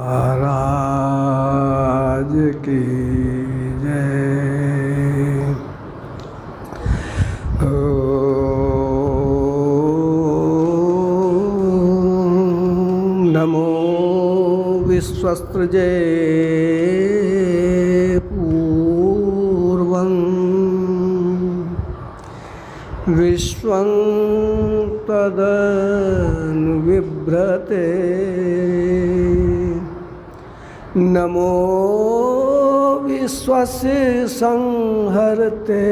महाराज की जय। ओम नमो विश्वस्त्रजे पूर्वं विश्वं तदनुबिभ्रते। नमो विश्वस्य संहरते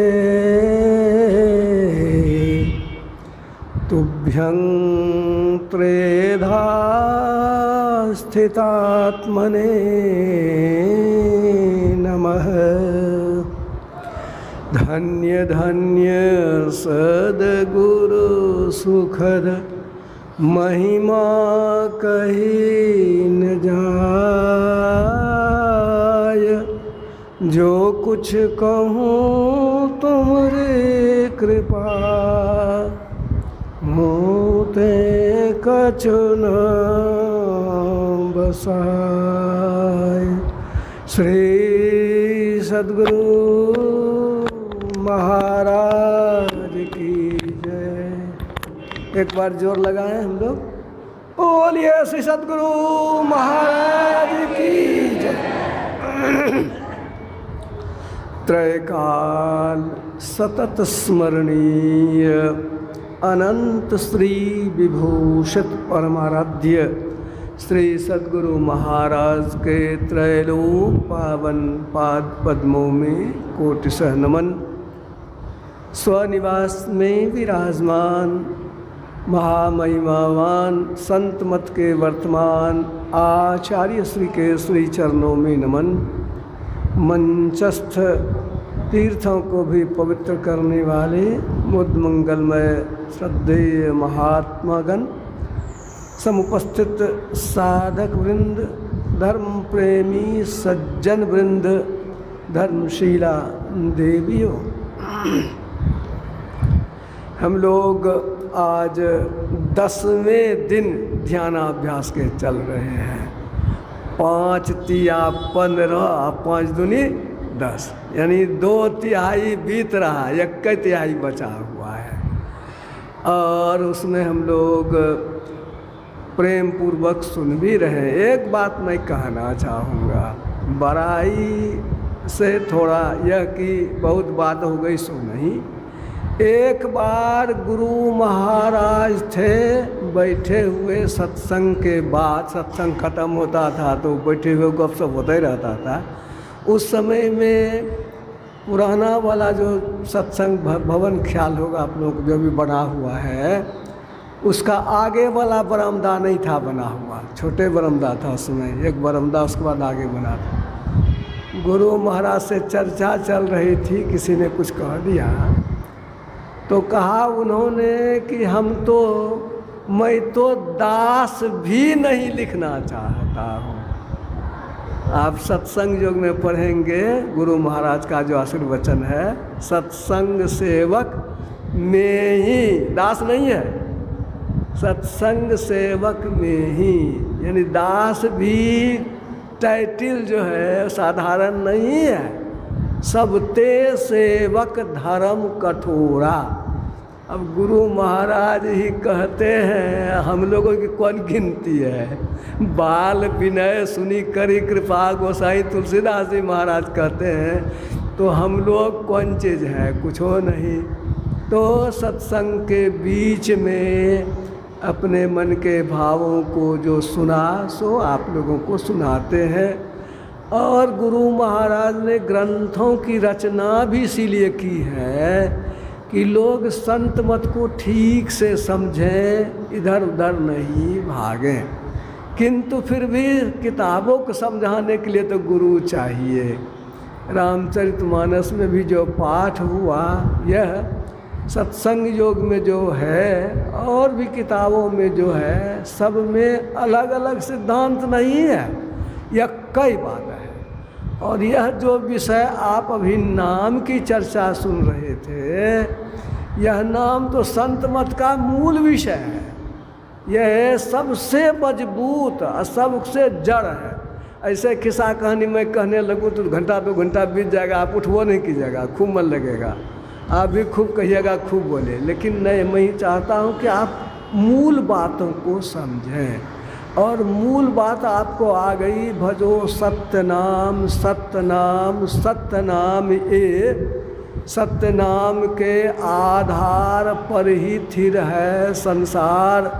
तुभ्यं त्रेधा स्थितात्मने नमः। धन्य धन्य सद्गुरु सुखद महिमा कही न जाय। जो कुछ कहूँ तुमरे कृपा मोते कछु न बसाय। श्री सद्गुरु महाराज की जय। एक बार जोर लगाएं हम लोग, बोलिए श्री सद्गुरु महाराज की जय। त्रैकाल सतत स्मरणीय अनंत श्री विभूषित परमाराध्य श्री सद्गुरु महाराज के त्रैलोक पावन पाद पद्मों में कोटिशः नमन। स्वनिवास में विराजमान महामहिमावान संत मत के वर्तमान आचार्य श्री के श्री चरणों में नमन। मंचस्थ तीर्थों को भी पवित्र करने वाले मुद मंगलमय श्रद्धेय महात्मागण, समुपस्थित साधक वृंद, धर्म प्रेमी सज्जन वृंद, धर्मशीला देवियों, हम लोग आज 10वें दिन ध्यानाभ्यास के चल रहे हैं। 5 तिया 15, 5 दूनी 10, यानी 2 तिहाई बीत रहा, 1 तिहाई बचा हुआ है। और उसमें हम लोग प्रेम पूर्वक सुन भी रहे हैं। एक बात मैं कहना चाहूँगा, बड़ाई से थोड़ा यह कि बहुत बात हो गई सो नहीं। एक बार गुरु महाराज थे बैठे हुए सत्संग के बाद, सत्संग खत्म होता था तो बैठे हुए गपशप होता ही रहता था। उस समय में पुराना वाला जो सत्संग भवन ख्याल होगा आप लोग जो भी बना हुआ है, उसका आगे वाला बरामदा नहीं था बना हुआ, छोटे बरामदा था उसमें, एक बरामदा उसके बाद आगे बना था। गुरु महाराज से चर्चा चल रही थी, किसी ने कुछ कह दिया तो कहा उन्होंने कि मैं तो दास भी नहीं लिखना चाहता हूँ। आप सत्संग योग में पढ़ेंगे गुरु महाराज का जो आशीर्वचन है, सत्संग सेवक में ही, दास नहीं है, सत्संग सेवक में ही, यानी दास भी टाइटिल जो है साधारण नहीं है। सबते सेवक धर्म कठोरा। अब गुरु महाराज ही कहते हैं, हम लोगों की कौन गिनती है। बाल विनय सुनी करी कृपा गोसाई तुलसीदास जी महाराज कहते हैं, तो हम लोग कौन चीज़ है, कुछ हो नहीं। तो सत्संग के बीच में अपने मन के भावों को जो सुना सो आप लोगों को सुनाते हैं। और गुरु महाराज ने ग्रंथों की रचना भी इसीलिए की है कि लोग संत मत को ठीक से समझें, इधर उधर नहीं भागें। किंतु फिर भी किताबों को समझाने के लिए तो गुरु चाहिए। रामचरितमानस में भी जो पाठ हुआ, यह सत्संग योग में जो है और भी किताबों में जो है, सब में अलग अलग सिद्धांत नहीं है, यह कई बात है। और यह जो विषय आप अभी नाम की चर्चा सुन रहे थे, यह नाम तो संत मत का मूल विषय है। यह सबसे मजबूत और सबसे जड़ है। ऐसे खिस्सा कहानी मैं कहने लगूँ तो घंटा 2 घंटा बीत जाएगा, आप उठबो नहीं कीजिएगा, खूब मन लगेगा, आप भी खूब कहिएगा, खूब बोले। लेकिन नहीं, मैं ही चाहता हूँ कि आप मूल बातों को समझें। और मूल बात आपको आ गई, भजो सत्यनाम सत्यनाम सत्यनाम। ये सत्यनाम के आधार पर ही स्थिर है संसार,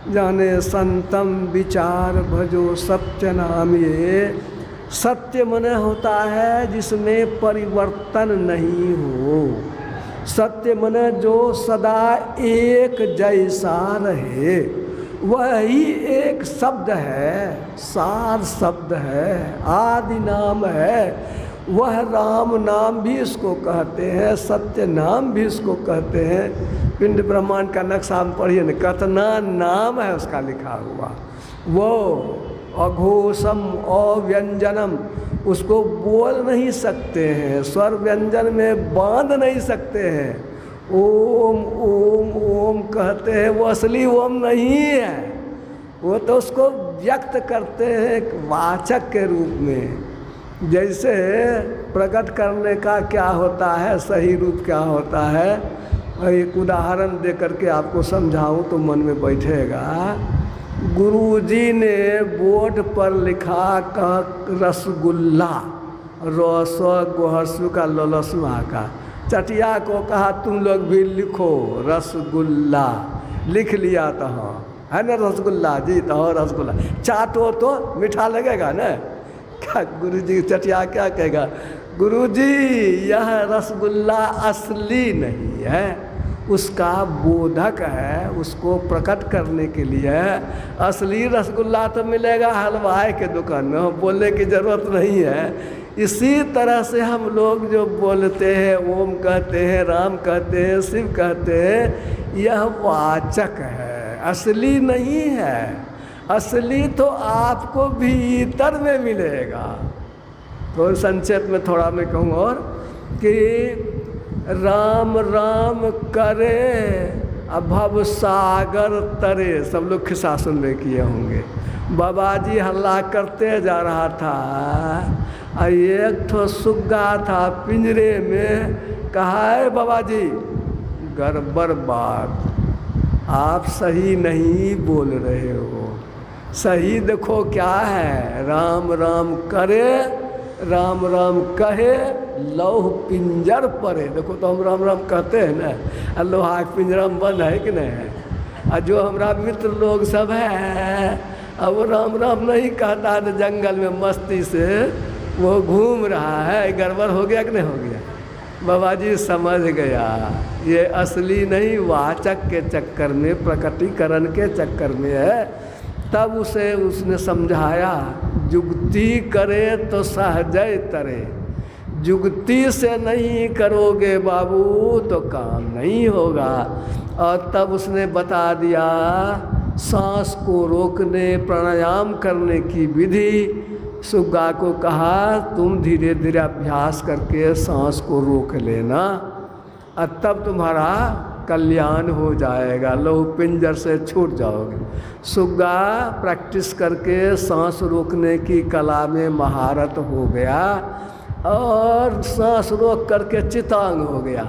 जाने संतम विचार भजो सत्य नाम। ये सत्य मन होता है जिसमें परिवर्तन नहीं हो, सत्य मन जो सदा एक जैसा रहे, वही एक शब्द है, सार शब्द है, आदि नाम है। वह राम नाम भी इसको कहते हैं, सत्य नाम भी इसको कहते हैं। पिंड ब्रह्मांड का नक्शा में पढ़िए न, कितना नाम है उसका लिखा हुआ। वो अघोषम अव्यंजनम, उसको बोल नहीं सकते हैं, स्वर व्यंजन में बांध नहीं सकते हैं। ओम ओम ओम कहते हैं, वो असली ओम नहीं है, वो तो उसको व्यक्त करते हैं एक वाचक के रूप में। जैसे प्रकट करने का क्या होता है, सही रूप क्या होता है, एक उदाहरण दे करके आपको समझाऊं तो मन में बैठेगा। गुरुजी ने बोर्ड पर लिखा का रसगुल्ला, रसो गोहसु का ललसुआ का, चटिया को कहा तुम लोग भी लिखो रसगुल्ला, लिख लिया तो है ना रसगुल्ला जी, तो रसगुल्ला चाटो तो मीठा लगेगा ना। क्या गुरुजी चटिया क्या कहेगा, गुरुजी यह रसगुल्ला असली नहीं है, उसका बोधक है, उसको प्रकट करने के लिए। असली रसगुल्ला तो मिलेगा हलवाई के दुकान में, बोलने की ज़रूरत नहीं है। इसी तरह से हम लोग जो बोलते हैं, ओम कहते हैं, राम कहते हैं, शिव कहते हैं, यह वाचक है, असली नहीं है। असली तो आपको भीतर में मिलेगा। तो संक्षेप में थोड़ा मैं कहूँ और कि राम राम करे भव सागर तरे, सब लोग खिस्सा सुनने किए होंगे। बाबा जी हल्ला करते जा रहा था, एक तो सुग्गा था पिंजरे में, कहा है बाबा जी गड़बड़ बात, आप सही नहीं बोल रहे हो, सही देखो क्या है, राम राम करे राम राम कहे लौह पिंजर परे। देखो तो हम राम राम कहते हैं ना, लोहा पिंजरा में बंद है कि नहीं है। और जो हमारा मित्र लोग सब है, अब वो राम राम नहीं कहता है, तो जंगल में मस्ती से वो घूम रहा है, गड़बड़ हो गया कि नहीं हो गया। बाबा जी समझ गया, ये असली नहीं, वाचक के चक्कर में, प्रकटीकरण के चक्कर में है। तब उसे उसने समझाया, जुगती करे तो सहजय तरे, जुगती से नहीं करोगे बाबू तो काम नहीं होगा। और तब उसने बता दिया सांस को रोकने, प्राणायाम करने की विधि। सुग्गा को कहा तुम धीरे धीरे अभ्यास करके सांस को रोक लेना, और तब तुम्हारा कल्याण हो जाएगा, लौह पिंजर से छूट जाओगे। सुग्गा प्रैक्टिस करके सांस रोकने की कला में महारत हो गया और सांस रोक करके चितांग हो गया।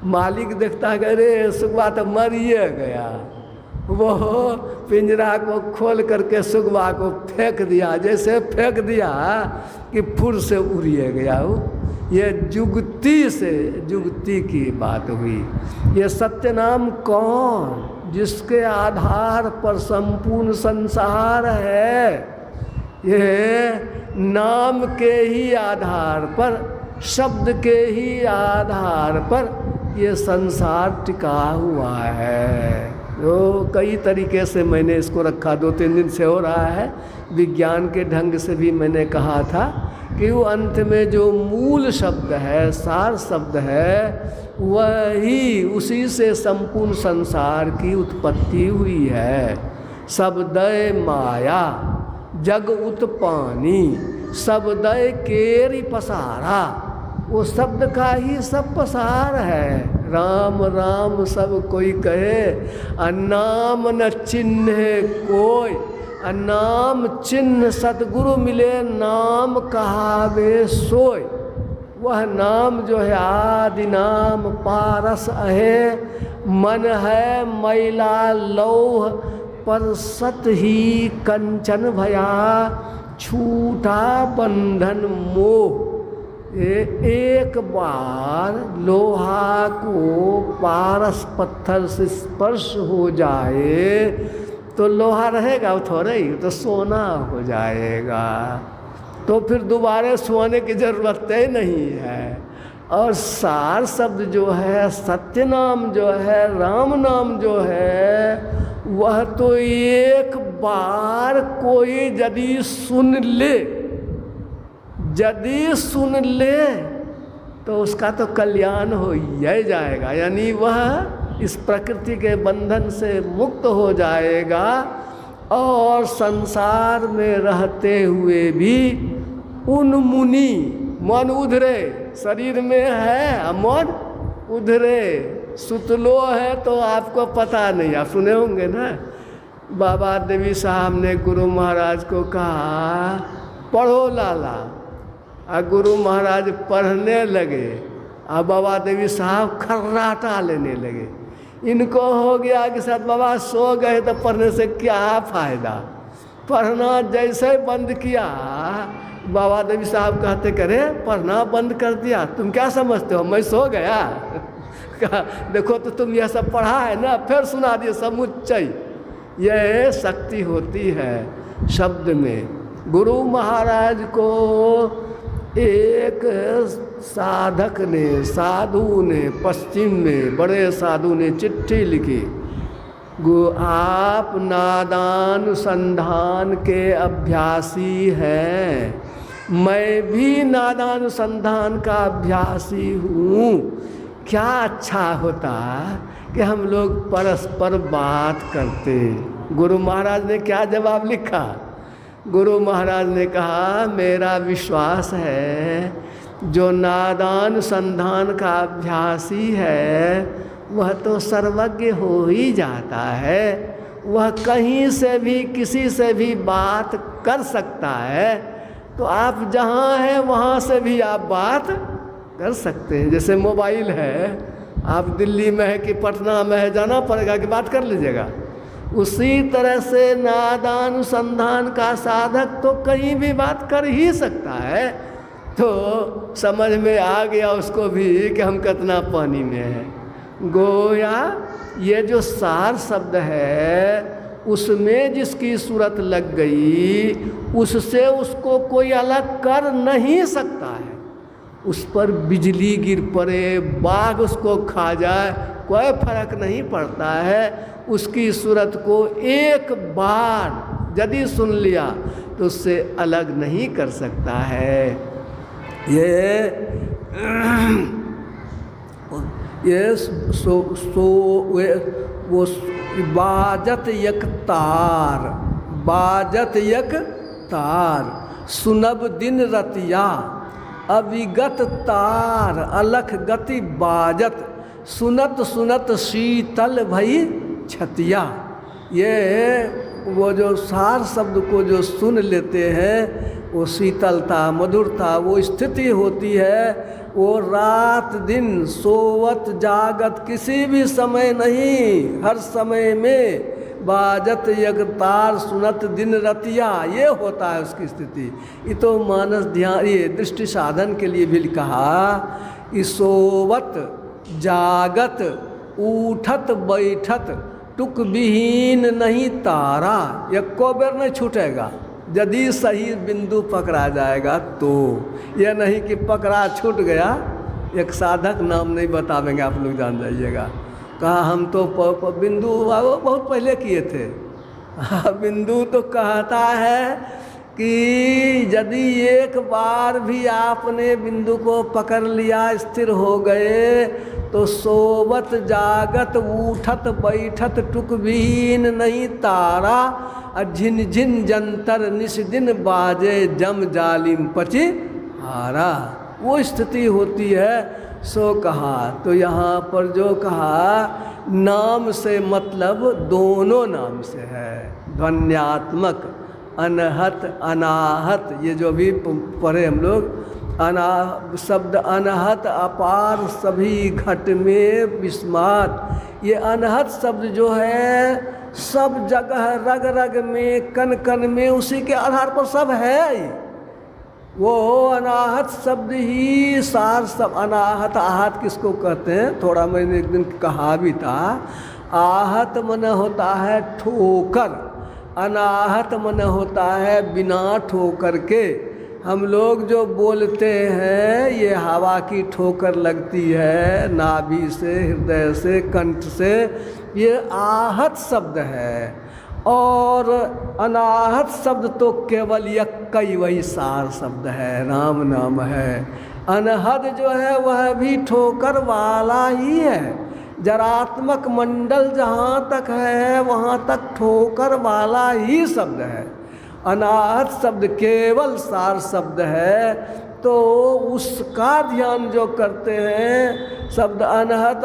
मालिक देखता है अरे सुग्गा तो मरिए गया, वो पिंजरा को खोल करके सुग्गा को फेंक दिया, जैसे फेंक दिया कि फुर से उड़िए गया वो। ये जुगती से, जुगती की बात हुई। ये सत्यनाम कौन, जिसके आधार पर संपूर्ण संसार है, ये नाम के ही आधार पर, शब्द के ही आधार पर ये संसार टिका हुआ है। तो कई तरीके से मैंने इसको रखा, 2-3 दिन से हो रहा है। विज्ञान के ढंग से भी मैंने कहा था कि वो अंत में जो मूल शब्द है, सार शब्द है, वही, उसी से संपूर्ण संसार की उत्पत्ति हुई है। शब्दय माया जग उत्पानी, शब्दय केरी पसारा, वो शब्द का ही सब पसार है। राम राम सब कोई कहे, नाम न चिन्हे कोई, नाम चिन्ह सतगुरु मिले नाम कहावे सोय। वह नाम जो है आदि नाम पारस है, मन है मैला लौह पर सत ही कंचन भया, छूटा बंधन मोह। एक बार लोहा को पारस पत्थर से स्पर्श हो जाए तो लोहा रहेगा, वो थोड़ा ही तो सोना हो जाएगा, तो फिर दोबारा सोने की ज़रूरत ही नहीं है। और सार शब्द जो है, सत्य नाम जो है, राम नाम जो है, वह तो एक बार कोई यदि सुन ले तो उसका तो कल्याण हो ही जाएगा, यानी वह इस प्रकृति के बंधन से मुक्त हो जाएगा और संसार में रहते हुए भी उन मुनि मन उधरे, शरीर में है मन उधरे, सुतलो है तो आपको पता नहीं, आप सुने होंगे ना। बाबा देवी साहब ने गुरु महाराज को कहा पढ़ो लाला, और गुरु महाराज पढ़ने लगे और बाबा देवी साहब खर्राटा लेने लगे। इनको हो गया कि शायद बाबा सो गए तो पढ़ने से क्या फ़ायदा। पढ़ना जैसे बंद किया, बाबा देवी साहब कहते करे पढ़ना बंद कर दिया, तुम क्या समझते हो मैं सो गया? देखो तो तुम यह सब पढ़ा है ना, फिर सुना दिए समुच्चय। यह शक्ति होती है शब्द में। गुरु महाराज को एक साधक ने, साधु ने, पश्चिम में बड़े साधु ने चिट्ठी लिखी, आप नादानुसंधान के अभ्यासी हैं, मैं भी नादानुसंधान का अभ्यासी हूँ, क्या अच्छा होता कि हम लोग परस्पर बात करते। गुरु महाराज ने क्या जवाब लिखा? गुरु महाराज ने कहा मेरा विश्वास है जो नादानुसंधान का अभ्यासी है वह तो सर्वज्ञ हो ही जाता है, वह कहीं से भी किसी से भी बात कर सकता है, तो आप जहाँ हैं वहाँ से भी आप बात कर सकते हैं। जैसे मोबाइल है, आप दिल्ली में है कि पटना में है, जाना पड़ेगा कि बात कर लीजिएगा। उसी तरह से नादानुसंधान का साधक तो कहीं भी बात कर ही सकता है। तो समझ में आ गया उसको भी कि हम कितना पानी में हैं। गोया ये जो सार शब्द है उसमें जिसकी सूरत लग गई उससे उसको कोई अलग कर नहीं सकता है। उस पर बिजली गिर पड़े, बाघ उसको खा जाए, कोई फर्क नहीं पड़ता है। उसकी सूरत को एक बार यदि सुन लिया तो उससे अलग नहीं कर सकता है। ये वो बाजत यक तार सुनब दिन रतिया अविगत तार अलख गति बाजत सुनत सुनत शीतल भई छतिया। ये वो जो सार शब्द को जो सुन लेते हैं वो शीतलता, मधुरता, वो स्थिति होती है। वो रात दिन सोवत जागत किसी भी समय नहीं, हर समय में बाजत यगतार सुनत दिन रतिया, ये होता है उसकी स्थिति। ये तो मानस ध्यान, ये दृष्टि साधन के लिए भी कहा। सोवत जागत उठत बैठत टुक विहीन नहीं तारा, एको बेर नहीं छूटेगा यदि सही बिंदु पकड़ा जाएगा तो। यह नहीं कि पकड़ा छूट गया। एक साधक नाम नहीं बतावेंगे, आप लोग जान जाइएगा। कहा हम तो बिंदु वो बहुत पहले किए थे। बिंदु तो कहता है कि यदि एक बार भी आपने बिंदु को पकड़ लिया, स्थिर हो गए, तो सोवत जागत उठत बैठत टुक विहीन नहीं तारा झिन झिन जंतर निस दिन बाजे जम जालिम पची हारा। वो स्थिति होती है। सो कहा, तो यहाँ पर जो कहा नाम से मतलब दोनों नाम से है। ध्वन्यात्मक, अनहत, अनाहत, ये जो भी पढ़े हम लोग, शब्द अनहत, अपार, सभी घट में विस्मात। ये अनहत शब्द जो है सब जगह, रग रग में, कण कण में, उसी के आधार पर सब है। वो अनाहत शब्द ही सार सब। अनाहत, आहत किसको कहते हैं? थोड़ा मैंने एक दिन कहा भी था। आहत मन होता है ठोकर, अनाहत मन होता है बिना ठोकर के। हम लोग जो बोलते हैं ये हवा की ठोकर लगती है, नाभि से, हृदय से, कंठ से, ये आहत शब्द है। और अनाहत शब्द तो केवल यक्कई वही सार शब्द है, राम नाम है। अनहद जो है वह भी ठोकर वाला ही है। जरात्मक मंडल जहाँ तक है वहाँ तक ठोकर वाला ही शब्द है। अनाहत शब्द केवल सार शब्द है, तो उसका ध्यान जो करते हैं, शब्द अनहत,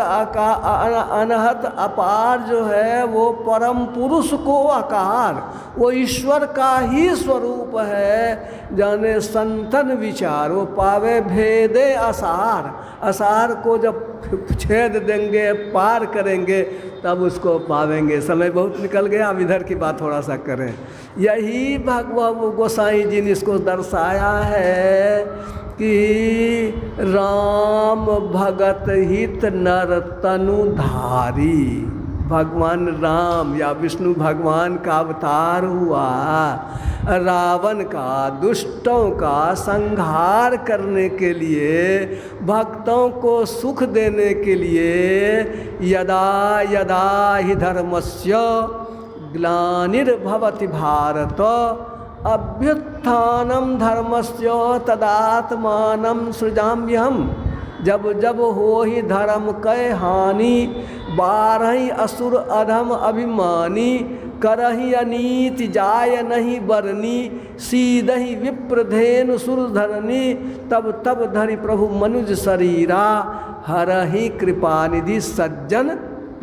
अनहत अपार जो है वो परम पुरुष को आकार, वो ईश्वर का ही स्वरूप है। जाने संतन विचार, वो पावे भेदे असार। असार को जब छेद देंगे, पार करेंगे, तब उसको पावेंगे। समय बहुत निकल गया, अब इधर की बात थोड़ा सा करें। यही भगवान गोसाई जी ने इसको दर्शाया है कि राम भगत हित नर तनु धारी। भगवान राम या विष्णु भगवान का अवतार हुआ रावण का, दुष्टों का संहार करने के लिए, भक्तों को सुख देने के लिए। यदा यदा हि धर्मस्य ग्लानिर्भवति भारत अभ्युत्थानं धर्मस्य तदात्मानं सृजाम्यहम्। जब जब हो ही धर्म कै हानि, बारही असुर अधम अभिमानी। करही अनीति जाय नहीं बरनी, सीधही विप्रधेनु सुर धरनी। तब तब धरि प्रभु मनुज शरीरा, हरहि कृपानिधि सज्जन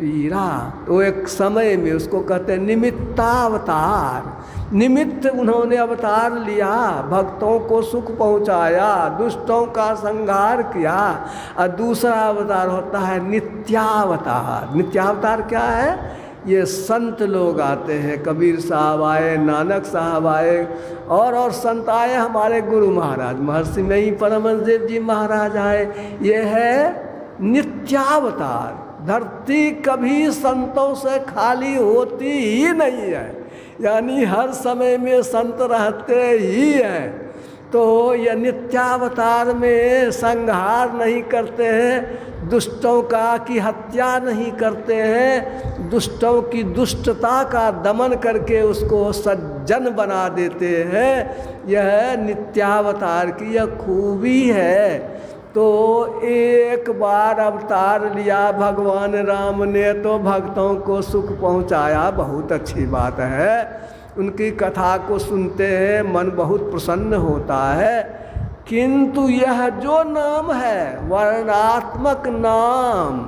पीरा। तो एक समय में उसको कहते हैं निमित्तावतार। निमित्त उन्होंने अवतार लिया, भक्तों को सुख पहुंचाया, दुष्टों का संहार किया। और दूसरा अवतार होता है नित्यावतार। नित्यावतार क्या है? ये संत लोग आते हैं, कबीर साहब आए, नानक साहब आए, और संत आए, हमारे गुरु महाराज महर्षि में ही परमहंस देव जी महाराज आए। ये है नित्यावतार। धरती कभी संतों से खाली होती ही नहीं है, यानी हर समय में संत रहते ही हैं। तो यह नित्यावतार में संहार नहीं करते हैं, दुष्टों का की हत्या नहीं करते हैं, दुष्टों की दुष्टता का दमन करके उसको सज्जन बना देते हैं। यह नित्यावतार की यह खूबी है। तो एक बार अवतार लिया भगवान राम ने, तो भक्तों को सुख पहुंचाया, बहुत अच्छी बात है। उनकी कथा को सुनते हैं, मन बहुत प्रसन्न होता है। किंतु यह जो नाम है, वर्णात्मक नाम,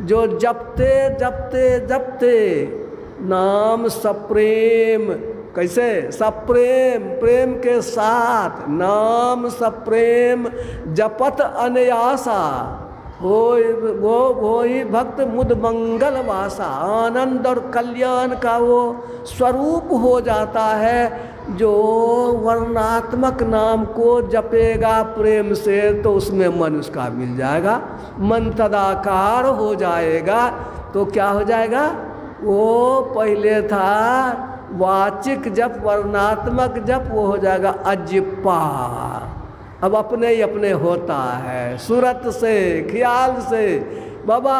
जो जपते जपते जपते नाम सप्रेम, कैसे? सप्रेम, प्रेम के साथ नाम सप्रेम जपत अनयासा, वो ही भक्त मुद मंगल वासा। आनंद और कल्याण का वो स्वरूप हो जाता है। जो वर्णात्मक नाम को जपेगा प्रेम से, तो उसमें मन उसका मिल जाएगा, मन तदाकार हो जाएगा। तो क्या हो जाएगा? वो पहले था वाचिक जप, वर्णात्मक जप, वो हो जाएगा अजिप्पा। अब अपने ही अपने होता है, सूरत से, ख्याल से, बाबा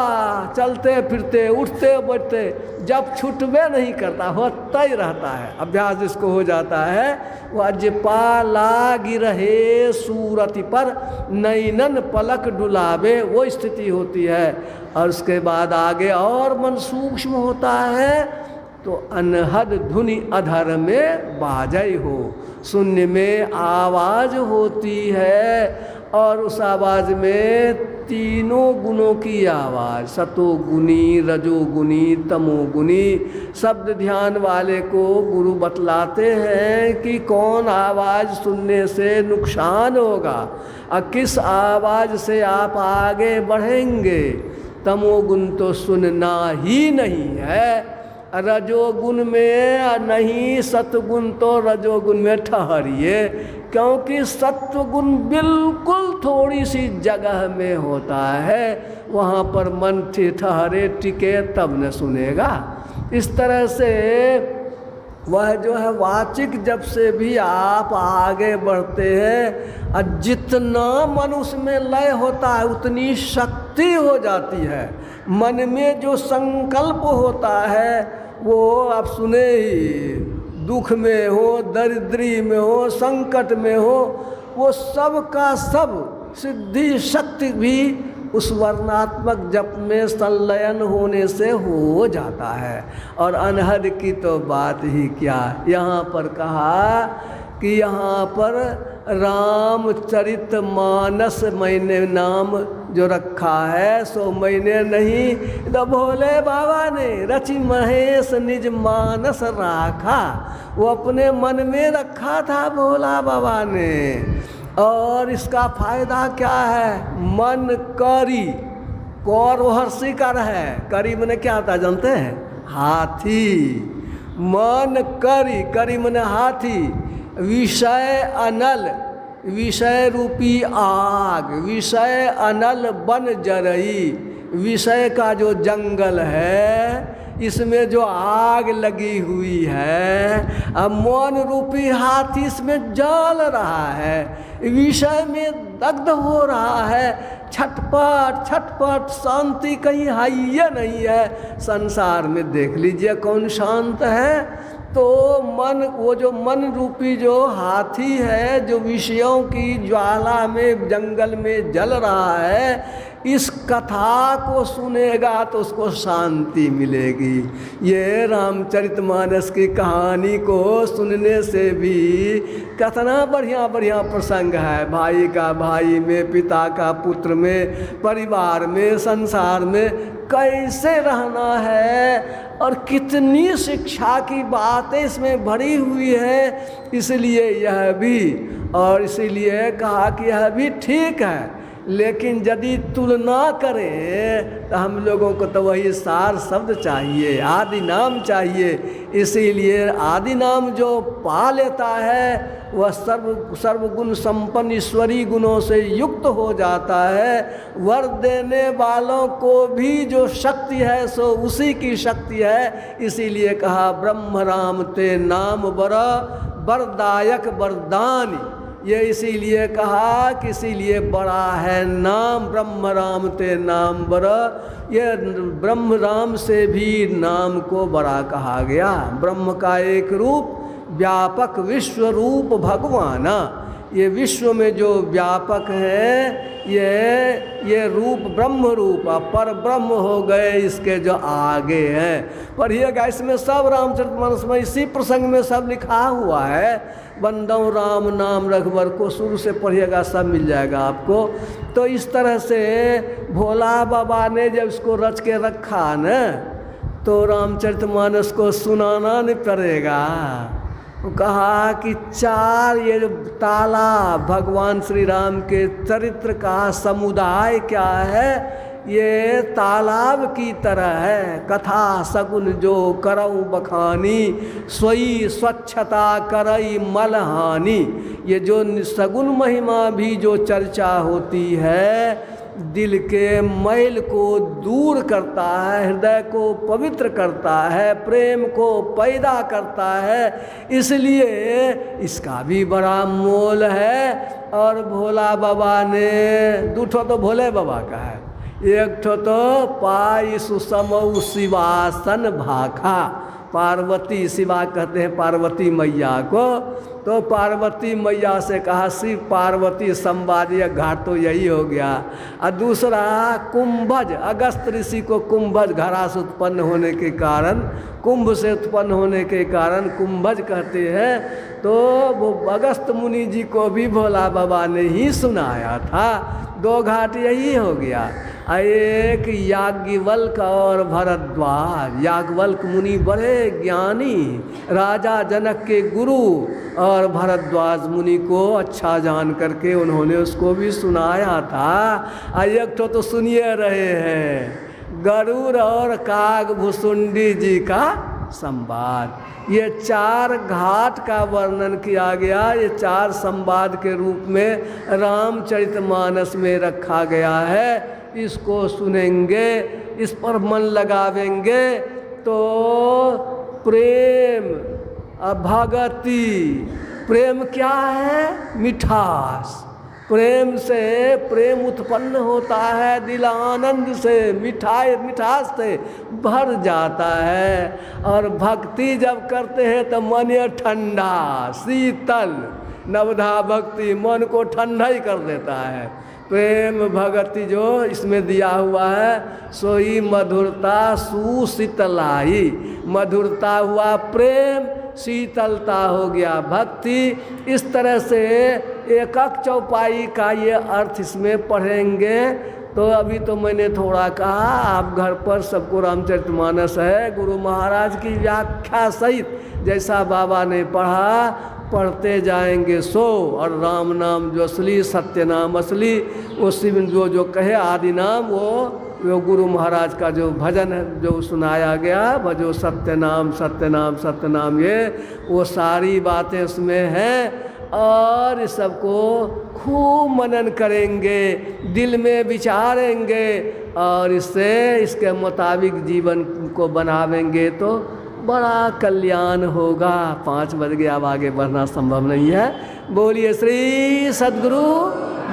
चलते फिरते, उठते बैठते, जब छूटवे नहीं करता, होता ही रहता है। अभ्यास जिसको हो जाता है वो अजिप्पा लागी रहे सूरति पर, नैनन पलक डुलावे, वो स्थिति होती है। और उसके बाद आगे और मन सूक्ष्म होता है, तो अनहद धुनि अधर में बाजई हो, शून्य में आवाज होती है। और उस आवाज़ में तीनों गुणों की आवाज़, सतोगुनी, रजोगुनी, तमोगुनी। शब्द ध्यान वाले को गुरु बतलाते हैं कि कौन आवाज़ सुनने से नुकसान होगा और किस आवाज़ से आप आगे बढ़ेंगे। तमोगुण तो सुनना ही नहीं है, रजोगुण में नहीं, सतगुण तो रजोगुण में ठहरिए, क्योंकि सत्वगुण बिल्कुल थोड़ी सी जगह में होता है, वहाँ पर मन ठहरे टिके तब न सुनेगा। इस तरह से वह जो है वाचिक जब से भी आप आगे बढ़ते हैं और जितना मन उसमें लय होता है उतनी शक्ति हो जाती है। मन में जो संकल्प होता है वो आप सुने ही, दुख में हो, दरिद्री में हो, संकट में हो, वो सब का सब सिद्धि शक्ति भी उस वर्णात्मक जप में संलयन होने से हो जाता है। और अनहद की तो बात ही क्या, यहाँ पर कहा कि यहाँ पर रामचरितमानस मैंने नाम जो रखा है सो मैंने नहीं, तो भोले बाबा ने रचि महेश निज मानस राखा, वो अपने मन में रखा था भोला बाबा ने। और इसका फायदा क्या है, मन करी, कौर हर्षी कर है, करी मने क्या होता है जानते हैं, हाथी। मन करी, करी मने हाथी, विषय अनल, विषय रूपी आग, विषय अनल बन जरई, विषय का जो जंगल है इसमें जो आग लगी हुई है, अब मन रूपी हाथी इसमें जल रहा है, विषय में दग्ध हो रहा है, छटपट छटपट, शांति कहीं है या नहीं है। संसार में देख लीजिए कौन शांत है। तो मन, वो जो मन रूपी जो हाथी है जो विषयों की ज्वाला में जंगल में जल रहा है, इस कथा को सुनेगा तो उसको शांति मिलेगी। ये रामचरितमानस की कहानी को सुनने से भी कितना बढ़िया बढ़िया प्रसंग है, भाई का भाई में, पिता का पुत्र में, परिवार में, संसार में कैसे रहना है और कितनी शिक्षा की बातें इसमें भरी हुई है। इसलिए यह भी, और इसीलिए कहा कि यह भी ठीक है, लेकिन यदि तुलना करें तो हम लोगों को तो वही सार शब्द चाहिए, आदि नाम चाहिए। इसीलिए आदि नाम जो पा लेता है वह सर्वगुण संपन्न ईश्वरी गुणों से युक्त हो जाता है। वर देने वालों को भी जो शक्ति है सो उसी की शक्ति है। इसीलिए कहा ब्रह्म राम ते नाम बर, वरदायक वरदान। ये इसीलिए कहा कि इसीलिए बड़ा है नाम ब्रह्म राम ते नाम बर। ये ब्रह्म राम से भी नाम को बड़ा कहा गया। ब्रह्म का एक रूप व्यापक विश्व रूप भगवाना, ये विश्व में जो व्यापक है ये रूप ब्रह्म रूप, पर ब्रह्म हो गए इसके जो आगे हैं। पढ़िएगा, इसमें सब रामचरितमानस में इसी प्रसंग में सब लिखा हुआ है। बंदौ राम नाम रघुवर को शुरू से पढ़िएगा, सब मिल जाएगा आपको। तो इस तरह से भोला बाबा ने जब इसको रच के रखा न, तो रामचरितमानस को सुनाना नहीं पड़ेगा। कहा कि चार ये जो ताला भगवान श्री राम के चरित्र का समुदाय क्या है, ये तालाब की तरह है। कथा सगुन जो करऊ बखानी, सोई स्वच्छता करई मलहानी। ये जो सगुन महिमा भी जो चर्चा होती है, दिल के मैल को दूर करता है, हृदय को पवित्र करता है, प्रेम को पैदा करता है। इसलिए इसका भी बड़ा मोल है। और भोला बाबा ने, दूठो तो भोले बाबा का है, एक ठो तो पाई सुसमऊ शिवासन भाखा, पार्वती, शिवा कहते हैं पार्वती मैया को, तो पार्वती मैया से कहा शिव पार्वती संवादीय घाट तो यही हो गया। और दूसरा कुंभज, अगस्त ऋषि को कुंभज घड़ा से उत्पन्न होने के कारण, कुंभ से उत्पन्न होने के कारण कुंभज कहते हैं। तो वो अगस्त मुनि जी को भी भोला बाबा ने ही सुनाया था। दो घाट यही हो गया। एक याज्ञवल्क और भरद्वाज। याज्ञवल्क मुनि बड़े ज्ञानी, राजा जनक के गुरु, और भरद्वाज मुनि को अच्छा जान करके उन्होंने उसको भी सुनाया था। एक तो सुनिए रहे हैं गरुड़ और काग भुसुंडी जी का संवाद। ये 4 घाट का वर्णन किया गया। ये 4 संवाद के रूप में रामचरितमानस में रखा गया है। इसको सुनेंगे, इस पर मन लगावेंगे तो प्रेम, भगति। प्रेम क्या है? मिठास। प्रेम से प्रेम उत्पन्न होता है, दिल आनंद से, मिठास से भर जाता है। और भक्ति जब करते हैं तो मन ये ठंडा, शीतल, नवधा भक्ति मन को ठंडा ही कर देता है। प्रेम भगति जो इसमें दिया हुआ है, सोई मधुरता सुशीतलाई। मधुरता हुआ प्रेम, शीतलता हो गया भक्ति। इस तरह से एक चौपाई का ये अर्थ इसमें पढ़ेंगे। तो अभी तो मैंने थोड़ा कहा, आप घर पर सबको रामचरितमानस है, गुरु महाराज की व्याख्या सहित जैसा बाबा ने पढ़ा पढ़ते जाएंगे सो। और राम नाम जो असली, सत्य नाम असली, उसी में जो कहे आदि नाम, वो गुरु महाराज का जो भजन है जो सुनाया गया, भजो सत्य नाम सत्य नाम सत्य नाम, ये वो सारी बातें उसमें हैं। और इस सबको खूब मनन करेंगे, दिल में विचारेंगे और इससे इसके मुताबिक जीवन को बनावेंगे तो बड़ा कल्याण होगा। 5 बज गए, अब आगे बढ़ना संभव नहीं है। बोलिए श्री सद्गुरु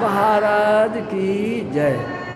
महाराज की जय।